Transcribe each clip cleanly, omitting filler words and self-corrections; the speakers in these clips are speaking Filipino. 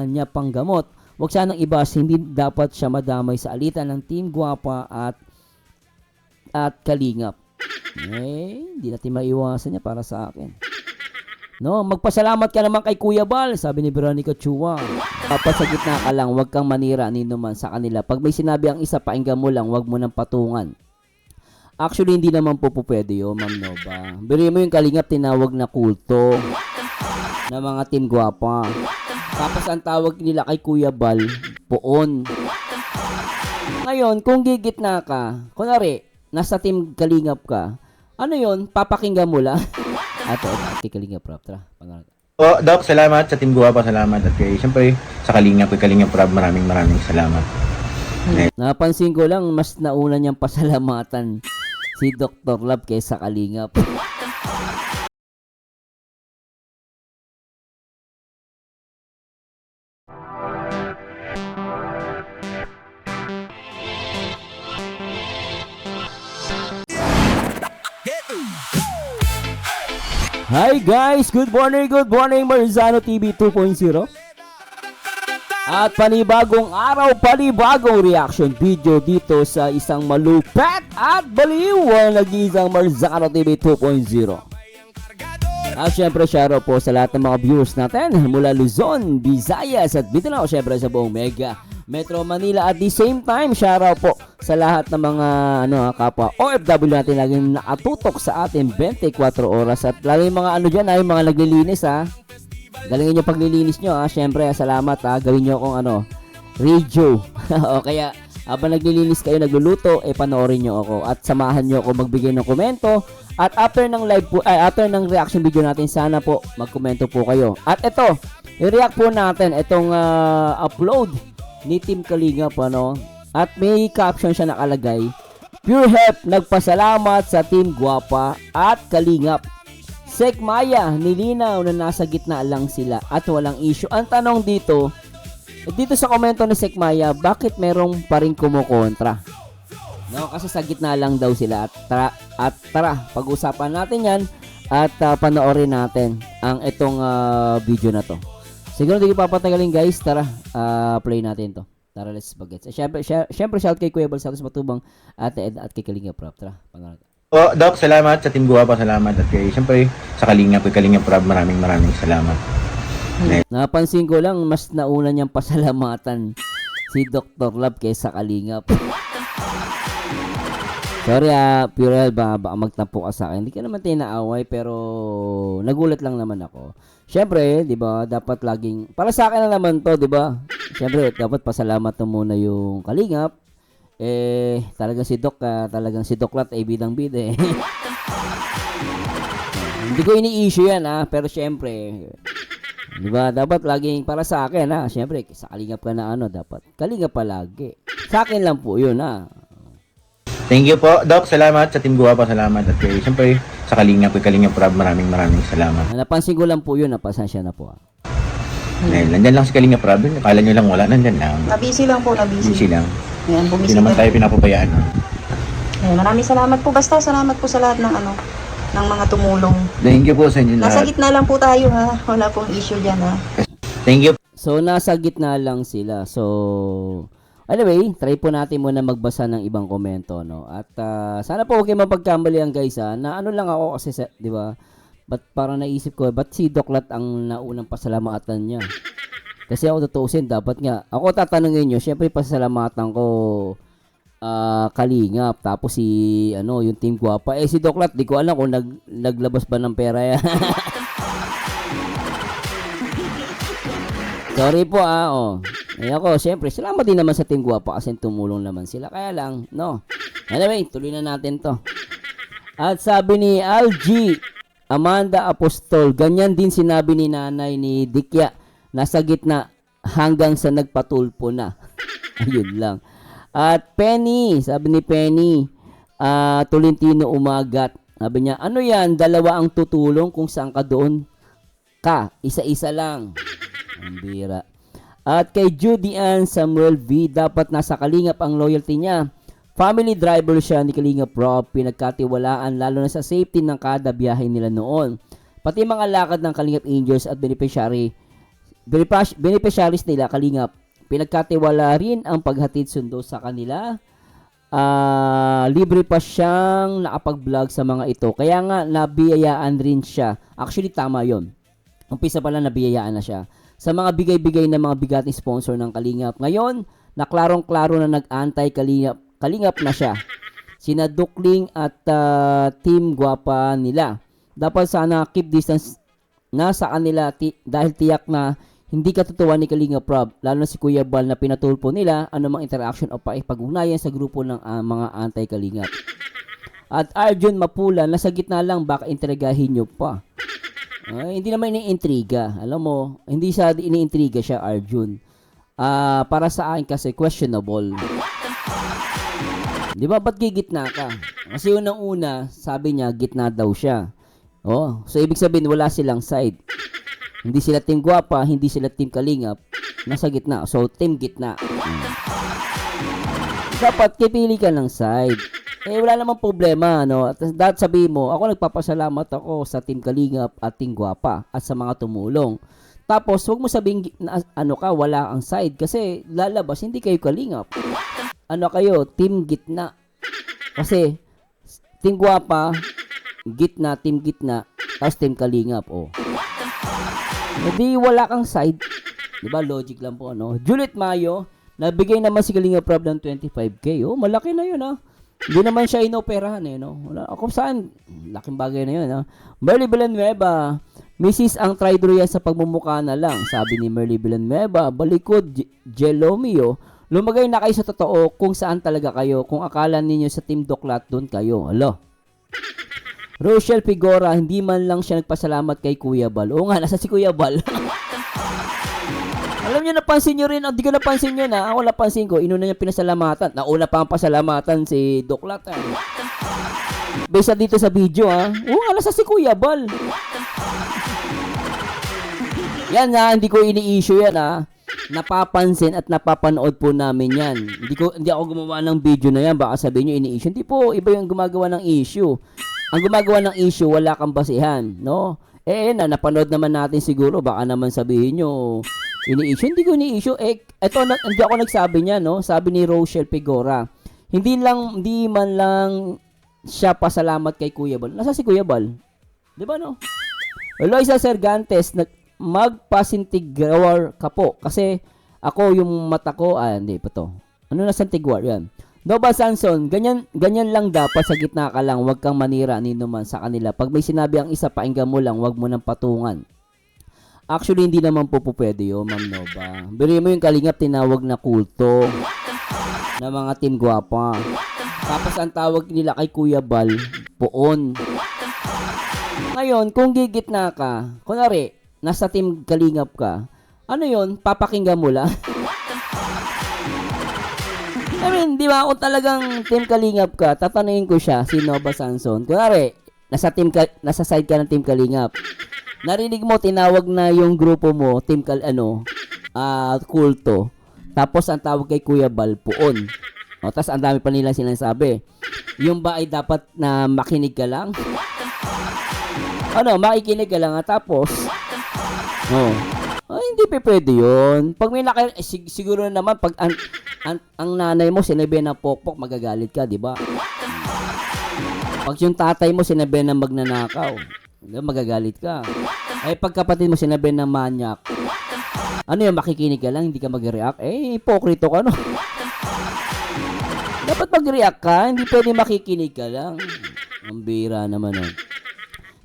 niya panggamot. Huwag sanang ibas, hindi dapat siya madamay sa alitan ng Team Guwapa at Kalingap. Hindi natin maiwasan niya para sa akin. No, magpasalamat ka naman kay Kuya Bal, sabi ni Veronica Chua. Dapat sa gitna ka lang, huwag kang manira nino man sa kanila. Pag may sinabi ang isa, painggan mo lang, huwag mo nang patungan. Actually, hindi naman po pwede yun, Ma'am Nova. Biro mo yung Kalingap, tinawag na kulto na mga Team Guwapa. Tapos ang tawag nila kay Kuya Bal, poon. Ngayon, kung gigitna ka, kunwari, nasa Team Kalingap ka, ano yun, papakinggan mo lang. Ato, kay Kalingap Prab, tara, pangarap. Doc, salamat sa Team Guwapa, salamat. At kay, siyempre, sa Kalingap, kay Kalingap Prab, maraming salamat. Napansin ko lang, mas nauna niyang pasalamatan si Dr. Love kaysa Kalingap. Hi guys! Good morning! Marzano TV 2.0 at panibagong araw, panibagong reaction video dito sa isang malupet at baliw ang nag-iisang Marzano TV 2.0. At syempre, shoutout po sa lahat ng mga viewers natin mula Luzon, Visayas at Mindanao, syempre sa buong Mega Metro Manila. At the same time, shoutout po sa lahat ng mga kapwa OFW natin laging nakatutok sa atin 24 oras. At lalo yung mga dyan ay mga naglilinis galingin nyo paglilinis nyo syempre salamat gawin nyo akong radio o kaya habang naglilinis kayo nagluluto panoorin nyo ako at samahan nyo ako magbigay ng komento. At after ng live po, after ng reaction video natin, sana po magkomento po kayo. At ito, i-react po natin itong upload ni Team Kalingap at may caption siya nakalagay, Pure Help nagpasalamat sa Team Guwapa at Kalingap. Sek Maya nilinaw na nasa gitna lang sila at walang issue. Ang tanong dito sa komento ni Sek Maya, bakit merong pa rin kumukontra? No, kasi sa gitna lang daw sila at tara, pag-usapan natin yan at panoorin natin ang itong video na to. Siguro hindi ko papatagalin guys, tara, play natin to. Tara, let's bagets. Syempre shout kay Kuya Bal Santos Matubang at kay Kalingap Prab. Tara, pangarap. Doc, salamat sa Team Guwapa, salamat. At kay, siyempre, sa Kalingap, kay Kalingap Prab, maraming salamat. Napansin ko lang, mas nauna niyang pasalamatan si Dr. Love kaysa Kalingap. Sorry Purel, baka magtampo ka sa akin. Hindi ka naman tinaaway, pero nagulat lang naman ako. Siyempre, di ba, dapat laging, para sa akin na naman to, di ba? Siyempre, dapat pasalamat mo muna yung Kalingap. Talagang si Doc, si Doc Lat ay bidang-bida eh. Hindi ko ini-issue yan pero siyempre, di ba, dapat laging para sa akin siyempre, sa Kalingap ka na dapat Kalingap palagi. Sa akin lang po yun Thank you po, Doc. Salamat sa Team Guwapa, salamat. At kay, siyempre, sa Kalingap, kay Kalingap Prab, maraming salamat. Napansin ko lang po yun, pasensya na po Nandyan lang si Kalingap Prab, akala nyo lang wala, nandyan lang. Nabisi lang po, nabisi. Busy lang. Ayan, Hindi naman tayo pinapabayaan. Ayan, maraming salamat po. Basta salamat po sa lahat ng ng mga tumulong. Thank you po sa inyo Nasa lahat. gitna lang po tayo Wala pong issue dyan Thank you. So, nasa gitna lang sila. So, anyway, try po natin muna magbasa ng ibang komento, At sana po huwag kayo mapagkamalian guys, na lang ako kasi, di ba? Parang naisip ko, ba't si Doklat ang naunang pasalamatan niya? Kasi ako tutusin, dapat nga. Ako tatanungin nyo, syempre pasalamatan ko Kalingap. Tapos yung Team Guwapa. Si Doklat, di ko alam kung naglabas ba ng pera yan. Sorry po ako, syempre, salamat din naman sa Team Guwapa kasi tumulong naman sila. Kaya lang, Anyway, tuloy na natin to. At sabi ni LG, Amanda Apostol, ganyan din sinabi ni nanay ni Dikya, nasa gitna hanggang sa nagpatulpo na. Ayun lang. At Penny, sabi ni Penny, Tolentino Umagat, sabi niya, ano yan, dalawa ang tutulong kung saan ka doon ka, isa-isa lang. Ang bira. At kay Judy Ann Samuel V, dapat nasa Kalingap ang loyalty niya. Family driver siya ni Kalingap Rob, pinagkatiwalaan lalo na sa safety ng kada biyahe nila noon. Pati mga lakad ng Kalingap Angels at beneficiary beneficiaries nila, Kalingap, pinagkatiwala rin ang paghatid sundo sa kanila. Libre pa siyang nakapag-vlog sa mga ito. Kaya nga, nabiyayaan rin siya. Actually, tama yon. Umpisa pa lang, nabiyayaan na siya. Sa mga bigay-bigay ng mga bigating sponsor ng Kalingap. Ngayon, naklarong-klaro na nag-antay Kalingap na siya. Sina Dukling at Team Guwapa nila. Dapat sana keep distance na sa kanila dahil tiyak na hindi katutuwa ni Kalinga Prab, lalo na si Kuya Bal na pinatulpo nila anumang interaction o paipag-ugnayan sa grupo ng mga anti-Kalingap. At Arjun Mapula, nasa gitna lang, baka intrigahin nyo pa. Hindi naman iniintriga. Alam mo, hindi siya iniintriga siya, Arjun. Para sa akin kasi, questionable. Di ba, ba't gigitna ka? Kasi unang-una, sabi niya, gitna daw siya. So ibig sabihin, wala silang side. Hindi sila Team Guwapa, hindi sila Team Kalingap. Nasa gitna. So, Team Gitna. Dapat kipili ka ng side. Wala namang problema, no? At sabihin mo, ako nagpapasalamat ako sa Team Kalingap at Team Guwapa at sa mga tumulong. Tapos, huwag mo sabihin, wala ang side. Kasi, lalabas, hindi kayo Kalingap. Kayo? Team Gitna. Kasi, Team Guwapa, Gitna, Team Gitna, tapos Team Kalingap, Hindi wala kang side. Diba? Logic lang po, Juliet Mayo, nabigay naman si Kalinga Prab ng 25k. Malaki na yun, Hindi naman siya inoperahan, Wala. Ako saan? Laking bagay na yun, Merly Villanueva, Mrs. ang traidor yan sa pagmumukha na lang. Sabi ni Merly Villanueva, balikod, Jelomio, lumagay na kayo sa totoo kung saan talaga kayo. Kung akala ninyo sa Team Doklat, doon kayo. Rochelle Figora, hindi man lang siya nagpasalamat kay Kuya Bal. Oo nga, nasa si Kuya Bal. Alam niyo, napansin niyo rin. Hindi ko napansin yun, Ako napansin ko. Inuna niya pinasalamatan. Nauna pa ang pasalamatan si Doklat, Besa dito sa video, Oo nga, nasa si Kuya Bal. Yan, hindi ko ini-issue yan, Napapansin at napapanood po namin yan. Hindi ako gumawa ng video na yan. Baka sabihin niyo ini-issue. Hindi po, iba yung gumagawa ng issue. Ang gumagawa ng issue, wala kang basihan, no? Napanood naman natin siguro, baka naman sabihin nyo, ini-issue. Hindi ko ini-issue. Hindi ako nagsabi niya, no? Sabi ni Rochelle Figora, hindi man lang siya pasalamat kay Kuya Bal. Nasa si Kuya Bal? Di ba, no? Eloisa Sergantes, magpasintigawar ka po. Kasi ako yung mata ko, hindi pa to. Nasa tigwar? Yan. Nova Sanson, ganyan lang dapat, sa gitna ka lang, huwag kang manira nino man sa kanila. Pag may sinabi ang isa, painggan mo lang, huwag mo nang patungan. Actually, hindi naman po pwede yun, Ma'am Nova. Biro mo yung Kalingap, tinawag na kulto na mga Team Guwapa. Tapos ang tawag nila kay Kuya Bal, poon. Ngayon, kung gigitna ka, kunwari, nasa Team Kalingap ka, papakinggan mo lang. Di ba, kung talagang Team Kalingap ka, tatanungin ko siya, si Nova Sanson. Kunwari, nasa side ka ng Team Kalingap. Narinig mo, tinawag na yung grupo mo, Team Kulto. Tapos, ang tawag kay Kuya Bal, poon. Tapos, ang dami pa nilang sinasabi. Yung ba ay dapat na makinig ka lang? Makikinig ka lang, tapos, hindi pwede yun. Pag may siguro naman, pag ang nanay mo sinabi na pokpok, magagalit ka, di ba? Pag yung tatay mo sinabi na magnanakaw, magagalit ka. Pag kapatid mo sinabi na manyak, makikinig ka lang, hindi ka mag-react? Hipokrito ka, no? Dapat mag-react ka, hindi pwede makikinig ka lang. Ang bira naman,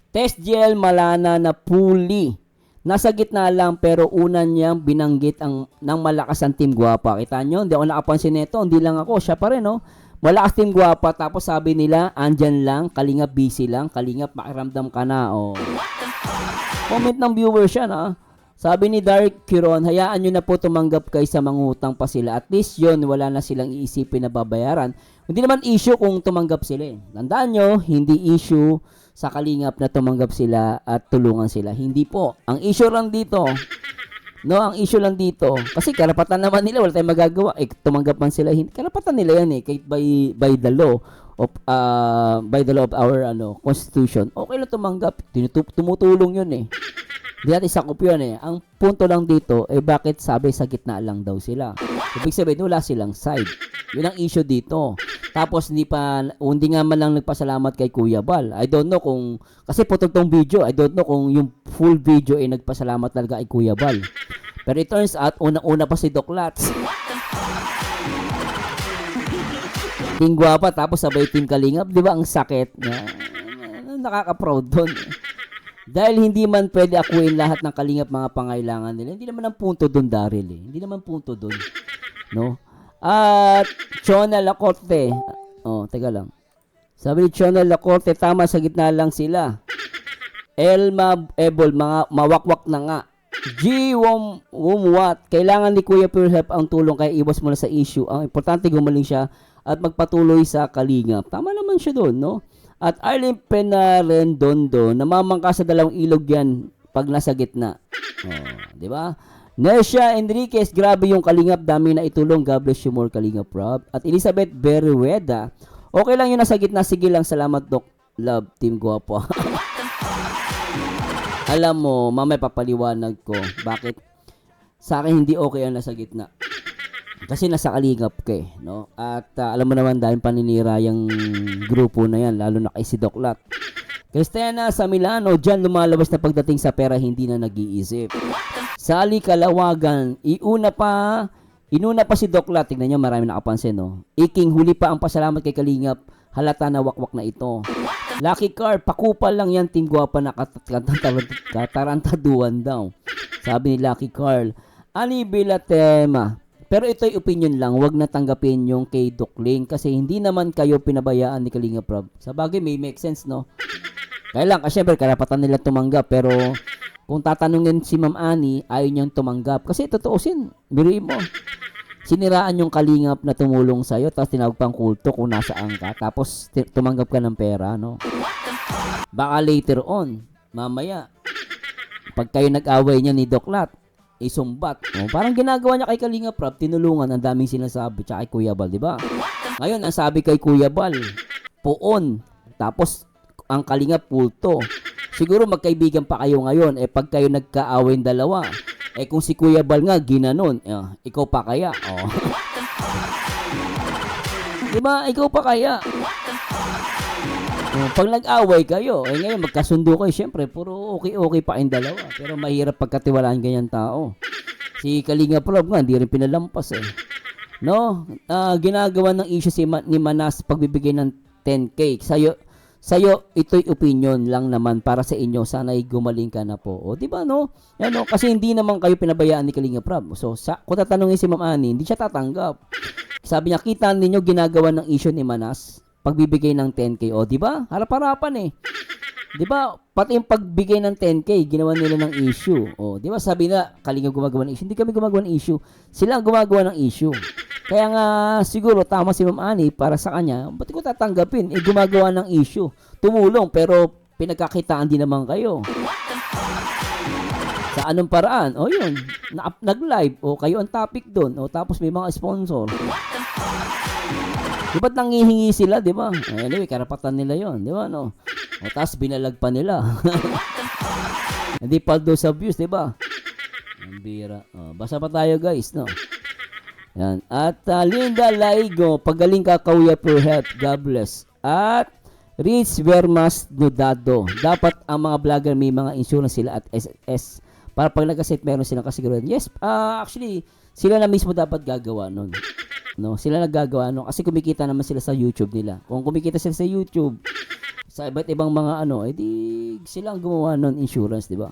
Test Gel Malana na Puli. Nasa gitna lang, pero una niyang binanggit ng malakas ang Team Guwapa. Kita nyo, hindi ako nakapansin nito. Hindi lang ako, siya pa rin, Malakas Team Guwapa. Tapos sabi nila, andyan lang, Kalingap busy lang, Kalingap makiramdam ka na, Comment ng viewer siya, Sabi ni Dark Quiron, hayaan nyo na po tumanggap kay sa mangutang pa sila. At least yun, wala na silang iisipin na babayaran. Hindi naman issue kung tumanggap sila. Tandaan nyo, hindi issue sa Kalingap na tumanggap sila at tulungan sila. Hindi po. Ang issue lang dito, ang issue lang dito, kasi karapatan naman nila, wala tayong magagawa. Tumanggap man sila, karapatan nila yan, kahit by the law of our constitution. Okay lang tumanggap. Tumutulong yun, Hindi natin sakop yun eh. Ang punto lang dito, bakit sabi sa gitna lang daw sila? Ibig sabihin, wala silang side. Yun ang issue dito. Tapos hindi nga man lang nagpasalamat kay Kuya Bal. I don't know kung, kasi putol tong video, I don't know kung yung full video ay nagpasalamat talaga kay Kuya Bal. Pero it turns out, unang-una pa si Doc Lats. Team Guwapa, tapos sabay Team Kalingap. Di ba ang sakit? Nakaka-proud doon. Dahil hindi man pwede akuin lahat ng Kalingap mga pangailangan nila. Hindi naman ang punto doon, Daryl eh. Hindi naman punto doon. No? At Chona Lacorte. Oh, teka lang. Sabi ni Chona Lacorte, tama sa gitna lang sila. Elma Ebol, mga mawakwak na nga. G. Wumwat, kailangan ni Kuya Pure Help ang tulong kaya iwas muna sa issue. Ang importante gumaling siya at magpatuloy sa Kalingap. Tama naman siya doon, no? At Arlene Penarendondo, namamangka sa dalawang ilog yan pag nasa gitna. Oh, di ba? Nercia Enriquez, grabe yung Kalingap, dami na itulong. God bless you more, Kalingap Rob. At Elizabeth Berrueda, okay lang yun nasa gitna, sige lang, salamat Doc Love, Team Guwapo. Alam mo, mamaya papaliwanag ko bakit sa akin hindi okay ang nasa gitna. Kasi nasa Kalingap ka eh, no? At alam mo naman dahil paninira yung grupo na yan, lalo na kay si Doc Lat. Cristiana sa Milano, dyan lumalabas na pagdating sa pera, hindi na nag-iisip. Sally Kalawagan, inuna pa si Doc Lat, tignan nyo, marami nakapansin, no? Iking, huli pa ang pasalamat kay Kalingap, halata na wakwak na ito. Lucky Car, pakupal lang yan, Team Guwapa na katarantaduan daw. Sabi ni Lucky Carl. Ani Bilatema, pero ito'y opinion lang, wag na tanggapin yung kay Dokling kasi hindi naman kayo pinabayaan ni Kalingap Rob. Sa bagay, may make sense, no? Kaya lang, kasi syempre, karapatan nila tumanggap, pero kung tatanungin si Ma'am Ani, ayaw niyang tumanggap. Kasi totoosin, biruin mo. Siniraan yung Kalingap na tumulong sa'yo, tapos tinawag pang kulto kung nasaan ka, tapos tumanggap ka ng pera, no? Baka later on, mamaya, pag kayo nag-away niya ni Doc Lat, isumbat. Oh, parang ginagawa niya kay Kalingap Rob, tinulungan, ang daming sinasabi, tsaka kay Kuya Bal, di ba? Ngayon, ang sabi kay Kuya Bal, puon, tapos ang Kalingap pulto. Siguro magkaibigan pa kayo ngayon, pag kayo nagkaaway dalawa, kung si Kuya Bal nga, ginanon, ikaw pa kaya? Oh. Di ba? Ikaw pa kaya? Pag nag-away kayo, ngayon magkasundo kayo, syempre, puro okay pa kayong dalawa. Pero mahirap pagkatiwalaan ganyan tao. Si Kalingap Rob nga, hindi rin pinalampas eh. No? Ginagawa ng issue ni Manas pagbibigay ng 10K. Sa'yo, ito'y opinion lang naman para sa inyo. Sana'y gumaling ka na po. O, di ba, no? Yan, no? Kasi hindi naman kayo pinabayaan ni Kalingap Rob. So, kung tatanungin si Ma'am Ani, hindi siya tatanggap. Sabi niya, kita ninyo ginagawa ng issue ni Manas pagbibigay ng 10K. O, di ba? Harap-harapan eh. Di ba? Pati yung pagbigay ng 10K, ginawa nila ng issue. O, di ba? Sabi na, Kalingap gumagawa ng issue. Hindi kami gumagawa ng issue. Sila ang gumagawa ng issue. Kaya nga, siguro, tama si Ma'am Ani para sa kanya, ba't ko tatanggapin? Gumagawa ng issue. Tumulong, pero pinagkakitaan din naman kayo. Sa anong paraan? O, yun. Nag-live. O, kayo ang topic doon. O, tapos may mga sponsor. Di ba't nangihingi sila, di ba? Anyway, karapatan nila yon, di ba, no? O, tapos binalag pa nila. Hindi paldo sa views, di ba? Ang bira. O, basa pa tayo, guys, no? Yan. At Linda Laigo, pagaling ka, Kuya Pure Help, God bless. At Rich Vermas Nudado, dapat ang mga vlogger may mga insurance sila at SS. Para pag nag-set, meron silang kasiguran. Yes, actually, sila na mismo dapat gagawa nun. No, sila naggagawa no kasi kumikita naman sila sa YouTube nila. Kung kumikita sila sa YouTube sa iba't ibang mga edi sila ang gumawa ng insurance, di ba?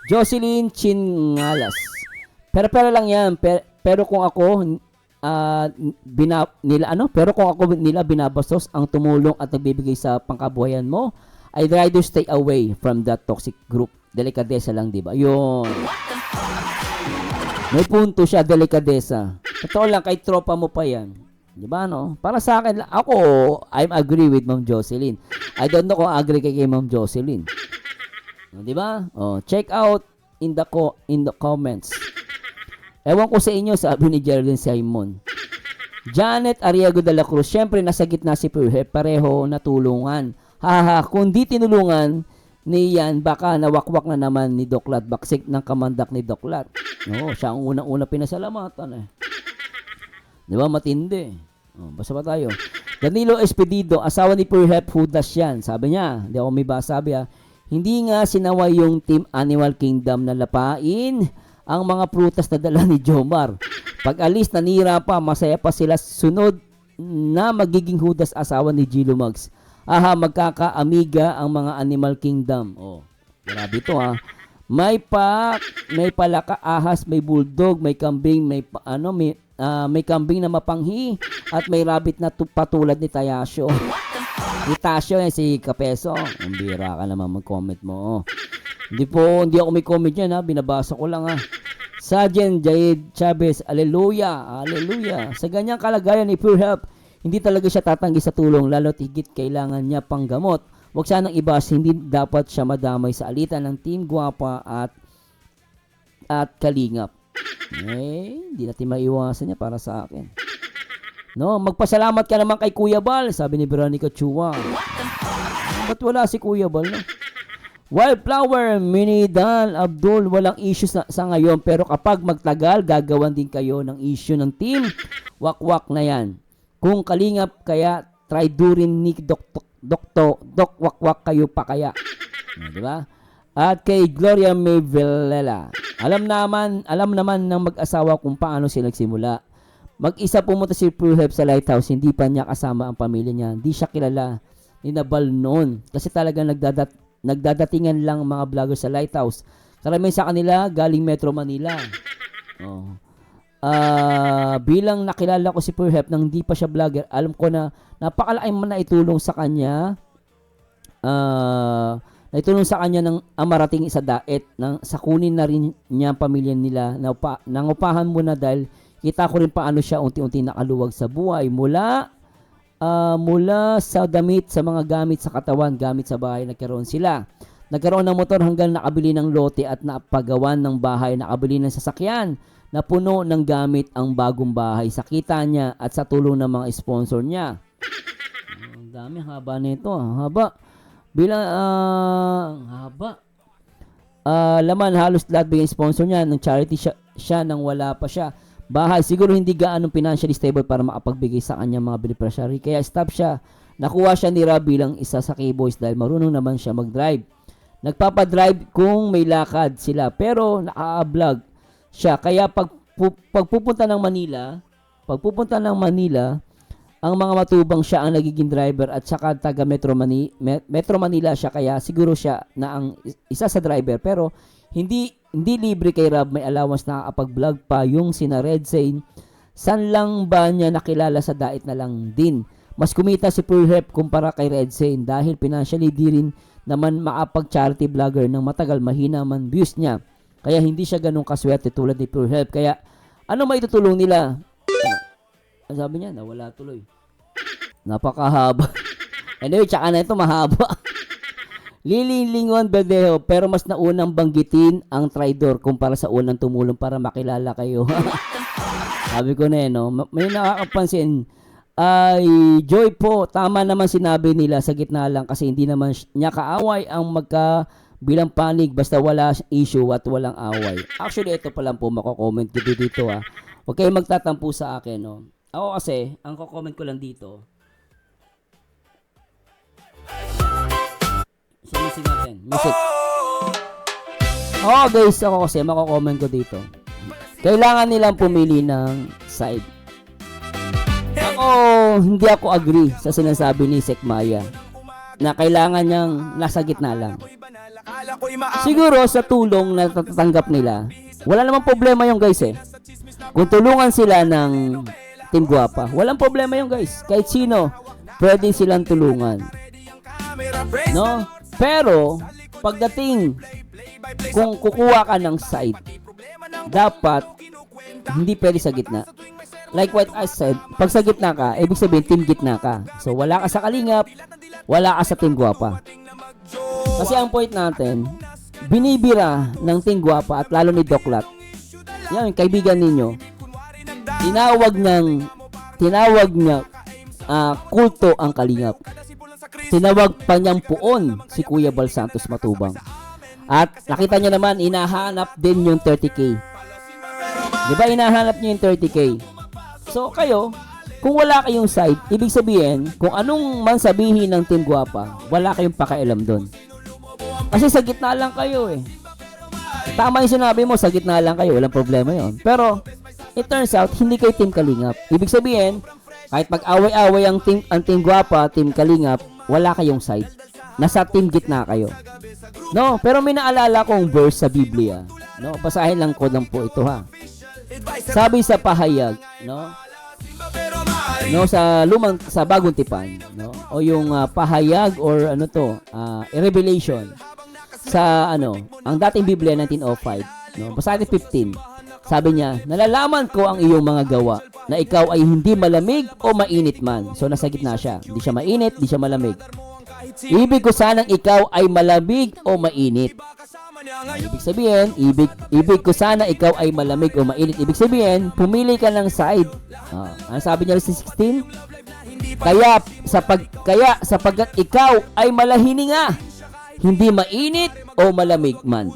Jocelyn Chingalas. Pero lang 'yan. Pero kung ako nila binabastos ang tumulong at nagbibigay sa pangkabuhayan mo, I'd rather stay away from that toxic group. Delikadesa lang, di ba? Yun. May punto siya, delikadesa. Totoo lang, kahit tropa mo pa yan. Di ba, no? Para sa akin, ako, I'm agree with Ma'am Jocelyn. I don't know kung agree kay Ma'am Jocelyn. Di ba? Oh, check out in the comments. Ewan ko sa inyo, sabi ni Geraldine Simon. Janet Arriago de la Cruz, syempre nasa gitna si Pure, pareho natulungan. Haha, kung di tinulungan, ni Yan, baka nawakwak na naman ni Doklat, baksik ng kamandak ni Doklat. Oo, siya ang unang-una pinasalamatan eh. Di ba, matindi. Basta pa tayo. Danilo Espedido, asawa ni Purhep Hudas yan. Sabi niya, hindi ako may basa, sabi hindi nga sinaway yung Team Animal Kingdom na lapain ang mga prutas na dala ni Jomar. Pag alis, nanira pa, masaya pa sila sunod na magiging Hudas asawa ni Gilo Mags. Aha, magkakaamiga ang mga Animal Kingdom. Oh, grabe to ha. May palaka, ahas, may bulldog, may kambing, may kambing na mapanghi at may rabbit na patulad ni Tayasio. Ni Tasio yan si Kapeso. Ang bira ka naman mag-comment mo. Hindi ako may comment yan ha. Binabasa ko lang ha. Sergeant Jaid Chavez, Aleluya, Aleluya. Sa ganyang kalagayan ni Pure Help, hindi talaga siya tatanggi sa tulong, lalo't higit kailangan niya pang gamot. Huwag sanang ibas, hindi dapat siya madamay sa alitan ng Team Guwapa at Kalingap. Hindi natin maiwasan niya para sa akin. No, magpasalamat ka naman kay Kuya Bal, sabi ni Veronica Chua. Ba't wala si Kuya Bal, no? Wildflower, Minidal, Abdul, walang issue sa ngayon, pero kapag magtagal, gagawan din kayo ng issue ng team. Wakwak na yan. Kung Kalingap, kaya try durin ni Doc Wakwak kayo pa kaya. Di ba? At kay Gloria May Villela, alam naman ng mag-asawa kung paano sila nagsimula. Mag-isa pumunta si Pure Help sa Lighthouse, hindi pa niya kasama ang pamilya niya. Hindi siya kilala ni Nabal noon. Kasi talagang nagdadatingan lang mga vlogger sa Lighthouse. Karamihan sa kanila galing Metro Manila. Oh. Bilang nakilala ko si Pure Help nang hindi pa siya vlogger, alam ko na napakalaking man na itulong sa kanya. Naitulong sa kanya ng marating sa daet sa kunin na rin niya ang pamilya nila. Nangupahan mo na dahil kita ko rin paano siya unti-unti nakaluwag sa buhay mula sa damit, sa mga gamit sa katawan, gamit sa bahay. Nagkaroon ng motor hanggang nakabili ng lote at napagawan ng bahay, nakabili ng sasakyan na puno ng gamit ang bagong bahay sa kita niya at sa tulong ng mga sponsor niya. Ang dami, haba nito. Haba. Haba. Laman halos lahat bigay sponsor niya ng charity siya nang wala pa siya. Bahay, siguro hindi gaanong financially stable para makapagbigay sa kanya mga beneficiary. Kaya stop siya. Nakuha siya ni Rob bilang isa sa K-Boys dahil marunong naman siya mag-drive. Nagpapadrive kung may lakad sila pero naka-vlog siya. Kaya pagpupunta ng Manila, ang mga matubang siya ang nagiging driver at saka taga Metro Manila siya, kaya siguro siya na ang isa sa driver pero hindi libre kay Rob, may allowance na nakakapag-vlog pa yung sina Red Zane. San lang ba niya nakilala sa dait na lang din? Mas kumita si Pure Help kumpara kay Red Zane dahil financially di rin naman makapag-charity vlogger ng matagal, mahina man views niya. Kaya hindi siya ganun kaswerte tulad ni Pure Help. Kaya ano maitutulong nila? Ang sabi niya, nawala tuloy. Napakahaba. Anyway, tsaka na ito mahaba. Lilingon Verdejo, pero mas naunang banggitin ang traidor kumpara sa unang tumulong para makilala kayo. Sabi ko na no? May nakakapansin. Ay, Joy po, tama naman sinabi nila sa gitna lang kasi hindi naman niya kaaway ang bilang panig basta wala issue at walang away. Actually, ito pa lang po mako-comment ko dito ha. Huwag kayong magtatampo sa akin, no? Ako kasi, ang ko-comment ko lang dito. Music natin. Music. Guys, ako kasi mako-comment ko dito. Kailangan nilang pumili ng side. Ako, hindi ako agree sa sinasabi ni Sek Maya na kailangan niyang nasa gitna lang. Siguro sa tulong na natatanggap nila, wala namang problema yung guys eh. Kung tulungan sila ng Team Guwapa, walang problema yung guys. Kahit sino, pwede silang tulungan. No? Pero, pagdating, kung kukuha ka ng side, dapat, hindi pwede sa gitna. Like what I said, pag sa gitna ka, ibig sabihin, team gitna ka. So, wala ka sa Kalingap, wala ka sa Team Guwapa. Kasi ang point natin, binibira ng Team Guwapa at lalo ni Doklat, yan, kaibigan ninyo, tinawag niya kulto ang Kalingap. tinawag pa niyang puon si Kuya Bal Santos Matubang. At nakita niyo naman, inahanap din yung 30K. Di ba inahanap niyo yung 30K? So kayo, kung wala kayong side, ibig sabihin, kung anong man sabihin ng Team Guwapa, wala kayong pakialam doon. Kasi sa gitna lang kayo eh. Tama yung sinabi mo, sa gitna lang kayo, walang problema yon. Pero, it turns out, hindi kayo Team Kalingap. Ibig sabihin, kahit mag-away-away ang Team Guwapa, Team Kalingap, wala kayong side. Nasa team gitna kayo. No, pero may naalala kong verse sa Biblia. No, basahin lang ko lang po ito ha. Sabi sa pahayag, no? No, sa bagong tipan, no? O yung pahayag or ano to, Revelation sa ang dating Biblia 1905, no? Basahin 15. Sabi niya, nalalaman ko ang iyong mga gawa, na ikaw ay hindi malamig o mainit man. So nasa gitna siya. Hindi siya mainit, hindi siya malamig. Ibig ko sanang ikaw ay malamig o mainit. Ibig sabihin, ibig ko sana ikaw ay malamig o mainit. Ibig sabihin, pumili ka ng side. Ano sabi niya sa 16? Kaya sapagkat ikaw ay malahininga, hindi mainit o malamig man,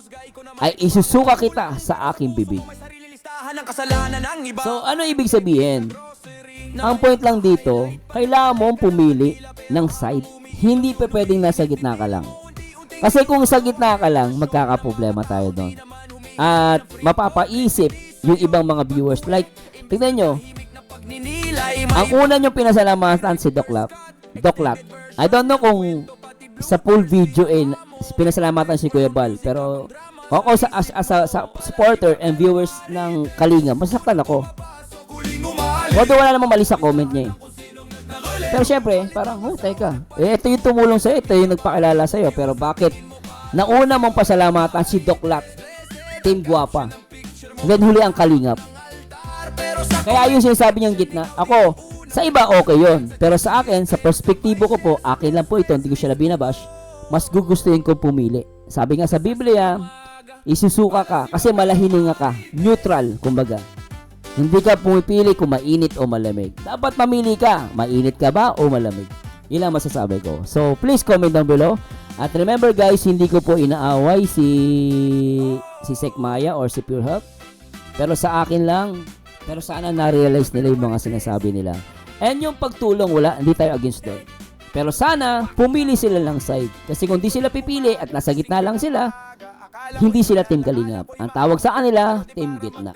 ay isusuka kita sa aking bibig. So, ano ibig sabihin? Ang point lang dito, kailangan mong pumili ng side. Hindi pa pwedeng nasa gitna ka lang. Kasi kung sa gitna ka lang, magkakaproblema tayo doon. At mapapaisip yung ibang mga viewers. Like, tignan nyo, ang una nyo pinasalamatan si Doklat. I don't know kung sa full video pinasalamatan si Kuya Bal. Pero ako sa supporter and viewers ng Kalinga, masaktan ako. Although wala namang mali sa comment niya eh. Pero syempre, parang, teka, ito yung tumulong sa'yo, ito yung nagpakilala sa'yo, pero bakit nauna mong pasalamatan si Doklat, Team Guwapa, then huli ang Kalingap? Kaya yung sinasabi niyang gitna, ako, sa iba okay yon, pero sa akin, sa perspektibo ko po, akin lang po ito, hindi ko siya binabash, mas gugustuhin kong pumili. Sabi nga sa Biblia, isusuka ka, kasi malahininga ka, neutral, kumbaga. Hindi ka pumipili kung mainit o malamig. Dapat mamili ka. Mainit ka ba o malamig? Yun lang masasabi ko. So, please comment down below. At remember guys, hindi ko po inaaway si Sek Maya or si Pure Health. Pero sa akin lang, pero sana na-realize nila yung mga sinasabi nila. And yung pagtulong, wala, hindi tayo against doon. Pero sana, pumili sila ng side. Kasi kung di sila pipili at nasa gitna lang sila, hindi sila Team Kalingap. Ang tawag sa kanila, Team Gitna.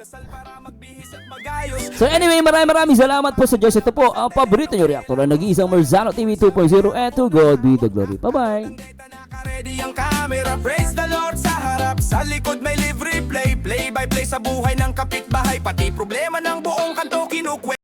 So anyway, maraming salamat po sa Diyos. Ito po ang paborito nyo reactor na nag-iisang Marzano TV 2.0 and to God be the glory. Bye-bye! Ready ang camera, praise the Lord sa harap. Sa likod may live replay, play by play sa buhay ng kapitbahay. Pati problema ng buong kanto